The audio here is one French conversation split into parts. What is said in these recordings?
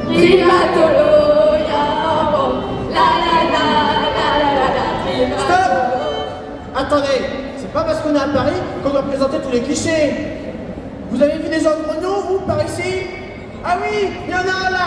Primatolo, yamo, la la la la la la la, primatolo. Stop! Attendez, c'est pas parce qu'on est à Paris qu'on doit présenter tous les clichés. Vous avez vu des gens grenons, vous, par ici? Ah oui, il y en a un là!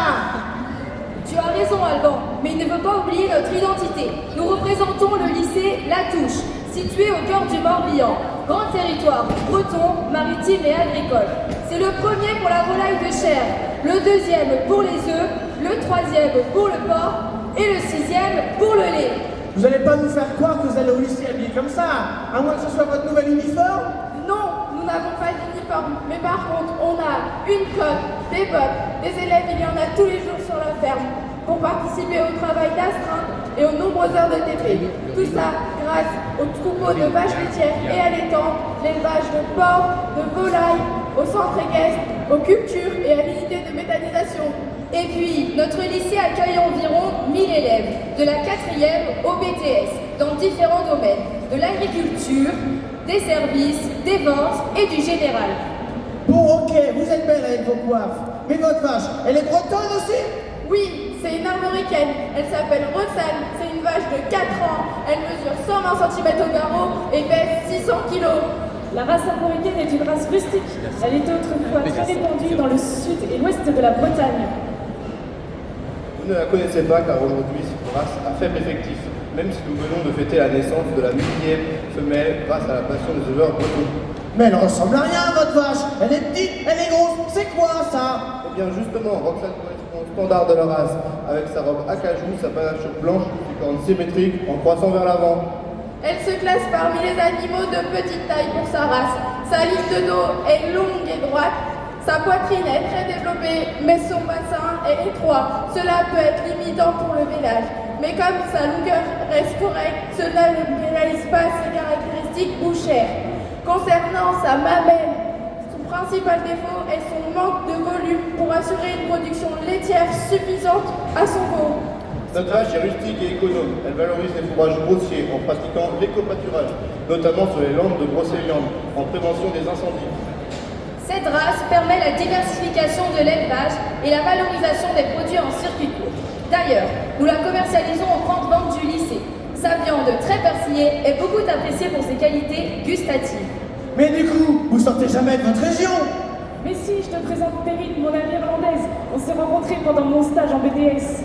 Tu as raison, Alban, mais il ne faut pas oublier notre identité. Nous représentons le lycée La Touche, situé au cœur du Morbihan. Grand territoire breton, maritime et agricole. C'est le premier pour la volaille de chair, le deuxième pour les œufs, le troisième pour le porc et le sixième pour le lait. Vous allez pas nous faire croire que vous allez au lycée habillé comme ça, à moins que ce soit votre nouvel uniforme? Non, nous n'avons pas d'uniforme, mais par contre, on a une coque, des bottes, des élèves, il y en a tous les jours sur la ferme, pour participer au travail d'astreinte et aux nombreuses heures de TP. Tout ça grâce aux troupeaux de vaches laitières et à l'étang, l'élevage de porcs, de volailles, au centre équestre, aux cultures et à l'unité de méthanisation. Et puis, notre lycée accueille environ 1000 élèves, de la 4e au BTS, dans différents domaines, de l'agriculture, des services, des ventes et du général. Bon, ok, vous êtes belle avec vos coiffes, mais votre vache, elle est bretonne aussi? Oui, c'est une armoricaine. Elle s'appelle Roxane. C'est une vache de 4 ans. Elle mesure 120 cm au garrot et pèse 600 kg. La race armoricaine est une race rustique. Elle était autrefois très répandue dans le sud et l'ouest de la Bretagne. Vous ne la connaissez pas car aujourd'hui c'est une race à faible effectif, même si nous venons de fêter la naissance de la millième femelle grâce à la passion des éleveurs bretons. Mais elle ressemble à rien, votre vache. Elle est petite, elle est grosse. C'est quoi ça? Eh bien justement, Roxane correspond au standard de la race, avec sa robe à cajou, sa panache blanche, ses cornes symétriques en croissant vers l'avant. Elle se classe parmi les animaux de petite taille pour sa race. Sa ligne de dos est longue et droite. Sa poitrine est très développée, mais son bassin est étroit. Cela peut être limitant pour le vélage. Mais comme sa longueur reste correcte, cela ne pénalise pas ses caractéristiques bouchères. Concernant sa mamelle, son principal défaut est son manque de volume pour assurer une production laitière suffisante à son veau. Notre vache est rustique et économe. Elle valorise les fourrages grossiers en pratiquant l'éco-pâturage, notamment sur les landes de brocéliande, en prévention des incendies. Cette race permet la diversification de l'élevage et la valorisation des produits en circuit court. D'ailleurs, nous la commercialisons aux grandes ventes du lycée. Sa viande très persillée est beaucoup appréciée pour ses qualités gustatives. Mais du coup, vous sortez jamais de votre région? Mais si, je te présente Perrine, mon amie irlandaise. On s'est rencontrés pendant mon stage en BTS.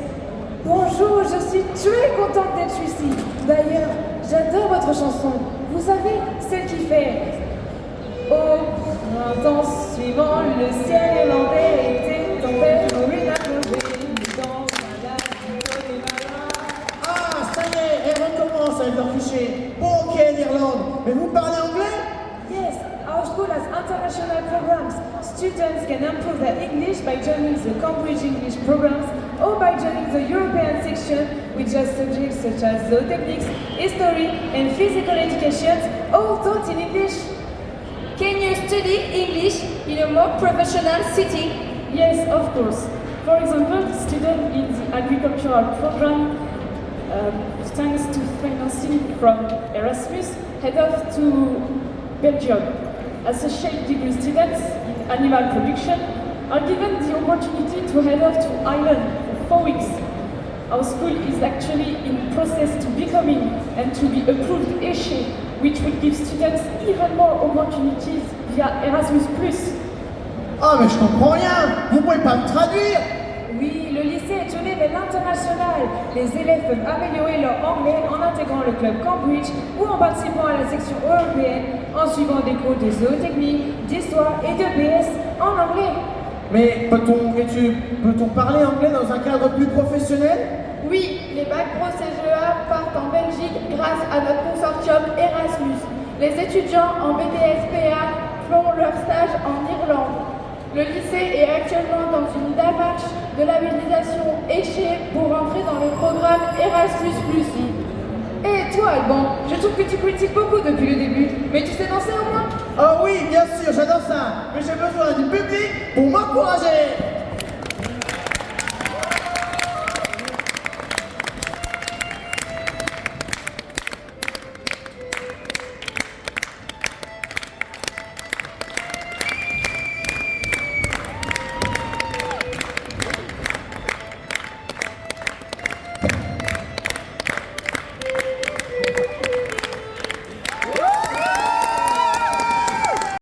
Bonjour, je suis très contente d'être ici. D'ailleurs, j'adore votre chanson. Vous savez, celle qui fait au printemps suivant, le ciel irlandais était en paix comme une apogée. Ah, ça y est, elle recommence avec leur cliché. Bon, ok, l'Irlande, mais vous parlez anglais? Yes, our school has international programs. Students can improve their English by joining the Cambridge English programs or by joining the European section, which has subjects such as zootechnics, history, and physical education, all taught in English. Can you study English in a more professional setting? Yes, of course. For example, students in the agricultural program, thanks to financing from Erasmus, head off to Belgium. Associate degree students in animal production are given the opportunity to head off to Ireland for 4 weeks. Our school is actually in process to becoming and to be approved ECHE, which will give students even more opportunities via Erasmus+. Ah, mais je comprends rien. Vous pouvez pas me traduire? Oui, le lycée est tourné vers l'international. Les élèves peuvent améliorer leur anglais en intégrant le club Cambridge ou en participant à la section européenne, en suivant des cours de zootechnie, d'histoire et de BS en anglais. Mais peut-on parler anglais dans un cadre plus professionnel? Oui, les bacs pro CGEA partent en Belgique grâce à notre consortium Erasmus. Les étudiants en BTS-PA font leur stage en Irlande. Le lycée est actuellement dans une démarche de labellisation ECHE pour entrer dans le programme Erasmus+. Et toi, Alban, je trouve que tu critiques beaucoup depuis le début, mais tu sais danser au moins? Ah oui, bien sûr, j'adore ça. Mais j'ai besoin du public pour m'encourager.